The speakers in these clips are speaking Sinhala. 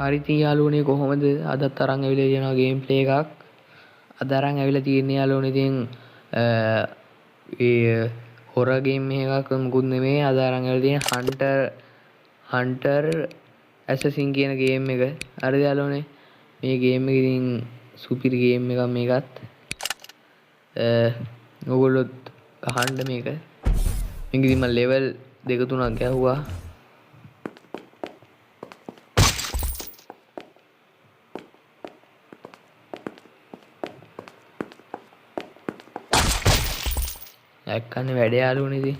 හරි ඉතින් යාළුවනේ කොහොමද අදත් අරන් ඇවිල්ලා තියෙනවා ගේම් ප්ලේ එකක්. අද අරන් ඇවිල්ලා තියෙන්නේ යාළුවනේ ඉතින් ඒ හොරර් ගේම් එකක් මොකුත් නෙමෙයි. අද අරන් ඇවිල්ලා තියෙන හන්ටර් ඇසසින් කියන ගේම් එක. හරිද යාළුවනේ? මේ ගේම් එක ඉතින් සුපිරි ගේම් එකක් මේකත්. ඔයගොල්ලොත් අහන්න මේක. මේක ඉතින් මම ලෙවල් 2 3ක් ගැහුවා. ඇක්කන්නේ වැඩ යාළුවනේ ඉතින්.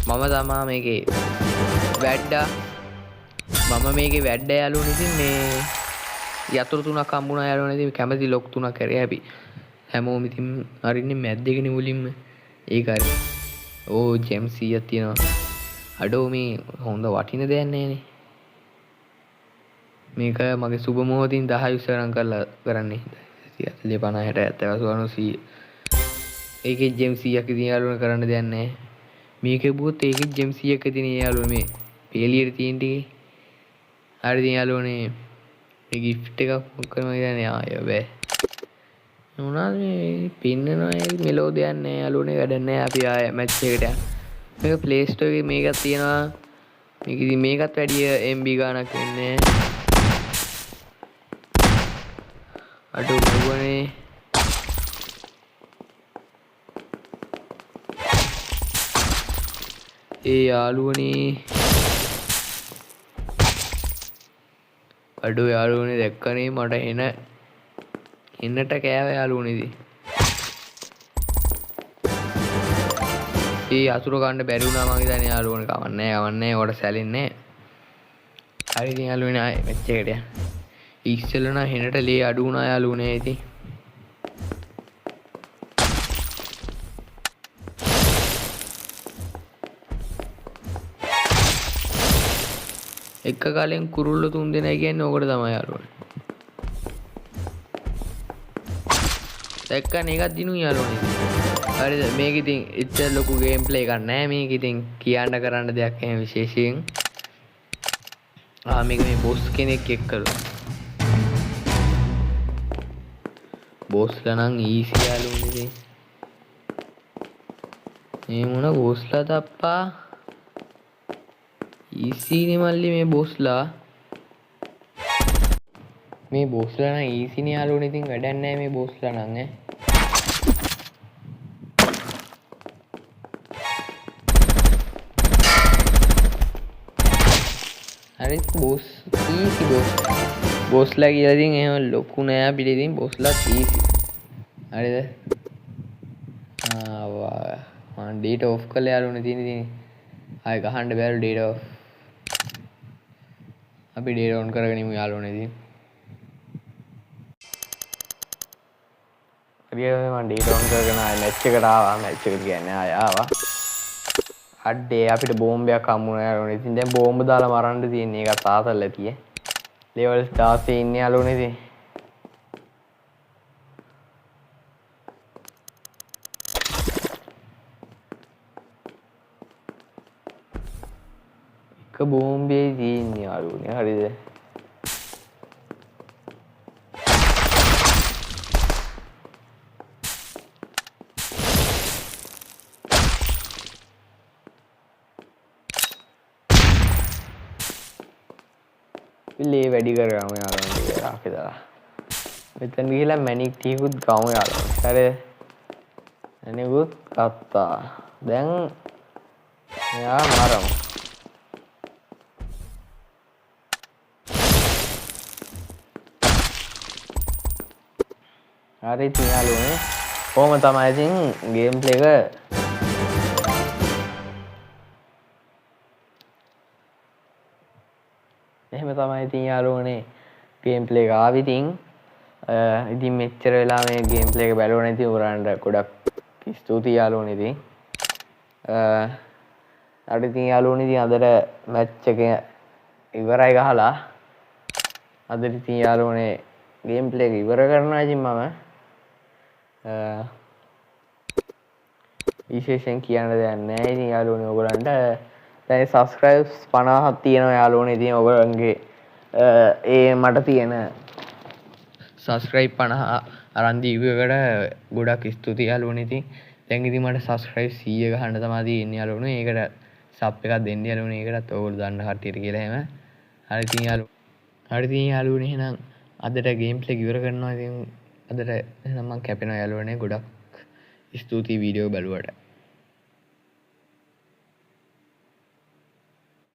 මම තමා මේකේ වැඩ්ඩා. මම මේකේ වැඩ යාළුවනේ ඉතින් මේ යතුරු 3ක් හම්බුණා යාළුවනේ ඉතින් කැමති ලොක් 3ක් කරේ හැපි. හැමෝම ඉතින් අරින්නේ මැද්දේකනේ මුලින්ම. ඒක හරි. ඕ ජෙම් 100ක් තියෙනවා. අඩෝ මේ හොඳ වටින දෙයක් නෑනේ. මේක මගේ සුබ මොහොතින් 10 විශ්වරම් කරලා කරන්නේ. 30 50 60 70 80 100. ඒකේ ජෙම් 100ක් ඉතින් යාළුවනේ කරන්න දෙයක් නෑ. මේකේ බුත් ඒකේ ජෙම් 100ක් ඉතින් යාළුවනේ මේ පේලියට තියෙන ටිකේ. හරි ඉතින් යාළුවනේ මේ gift එකක් මොකක් කරමු කියන්නේ ආය බෑ. මොනවාද මේ පින්නනවා මෙලෝ දෙයක් නෑ යාළුවනේ වැඩක් නෑ අපි ආය මැච් එකට යන්න. මේක play store එකේ මේකක් තියෙනවා. මේක ඉතින් මේකත් වැඩිය MB ගාණක් වෙන්නේ නෑ. අඩෝ බරුවනේ. ඒ යාළුවනේ. අඩෝ යාළුවනේ දැක්කනේ මට එන්නට කෑව යාළුවනේ ඉතින්. ඒ අතුරු ගන්න බැරි වුණා මං හිතන්නේ යාළුවනේ කවන්නේ ඔයාලට සැලෙන්නේ නැහැ. හරි ඉතින් යාළුවනේ ආයේ මැච් එකට යන්න. ඉස්සෙල්ලා නම් හෙනට ලේ අඩු වුණා යාළුවනේ ඉතින්. එක කාලෙන් කුරුල්ල 3 දෙනයි කියන්නේ ඕකට තමයි යාළුවනේ. දැක්කනේ එකක් දිනු යාළුවනේ. හරිද මේක ඉතින් එච්චර ලොකු ගේම් ප්ලේ එකක් නෑ මේක ඉතින් කියන්න කරන්න දෙයක් එහෙම විශේෂයෙන්. මේක මේ බොස් කෙනෙක් එක්කලු. බොස්ලා නම් ඊසි යාළුවනේ ඉතින්. මේ මොන බොස්ලා තප්පා ඊසිනේ මල්ලි මේ බොස්ලා. මේ බොස්ලා නම් ඊසිනේ යාළුවනේ ඉතින් වැඩක් නෑ මේ බොස්ලා නම් ඈ. හරි බොස් ඊසි බොස්ලා කියලා ඉතින් එහෙම ලොකු නෑ අපිට ඉතින් බොස්ලා ඊසි. හරිද? මම ඩේටා ඔෆ් කරලා යාළුවනේ තියෙන ඉතින් ආයෙ ගහන්න බැලු ඩේටා ඔෆ්. අපි ඩේටා ඔන් කරගෙන ඉමු යාළුවනේ ඉතින්. හරියට මම ඩේටා ඔන් කරගෙන ආයෙ මැච් එකට ආවා. මැච් එකට කියන්නේ ආයෙ ආවා. අඩේ අපිට බෝම්බයක් හම්බුණා යාළුවනේ. ඉතින් දැන් බෝම්බ දාලා මරන්න තියෙන්නේ. ඒක තාතල් ඇතියේ. ලෙවල් 16 ඉන්නේ යාළුවනේ ඉතින්. එක බෝම්බේ තියෙන්නේ යාළුවනේ. හරිද? ලේ වැඩි කරගමු යාළුවනේ ටික දාලා. මෙතන ගිහලා මැනික් ටිකකුත් ගමු යාළුවනේ. හරිද? මැනිකුත් ගත්තා. දැන් යා මරමු. හරි ඉතින් යාළුවනේ. කොහොම තමයි ඉතින් ගේම් ප්ලේ එක එහෙම තමයි ඉතින් යාළුවනේ ගේම් ප්ලේ එක ආවි ඉතින්. ඉතින් මෙච්චර වෙලා මේ ගේම් ප්ලේ එක බැලුවා නැති උරාන්ට ගොඩක් ස්තුතියි යාළුවනේ ඉතින්. අර ඉතින් යාළුවනේ ඉතින් අදට මැච් එක ඉවරයි ගහලා. අදට ඉතින් යාළුවනේ ගේම් ප්ලේ එක ඉවර කරනවා ඉතින් මම. විශේෂයෙන් කියන්න දෙයක් නැහැ. ඉතින් යාළුවනේ ඔයගලන්ට දැන් සබස්ක්‍රයිබ්ස් 50ක් තියෙනවා යාළුවනේ. ඉතින් ඔයගොල්ලන්ගේ ඒ මට තියෙන සබස්ක්‍රයිබ් 50 අරන් දීපු එකට ගොඩක් ස්තුතියි යාළුවනේ. ඉතින් දැන් ඉතින් මට සබස්ක්‍රයිබ් 100 ගහන්න තමයි තියෙන්නේ යාළුවනේ. ඒකට සබ් එකක් දෙන්න යාළුවනේ. ඒකටත් ඕගොල්ලෝ දාන්න කට්ටියට කියලා එහෙම. හරි ඉතින් යාළුවනේ එහෙනම් අදට ගේම් ප්ලේ ඉවර කරනවා. ඉතින් අදට එහෙනම් මම කැපෙනවා යාළුවනේ. ගොඩක් ස්තුතියි වීඩියෝ බලුවට.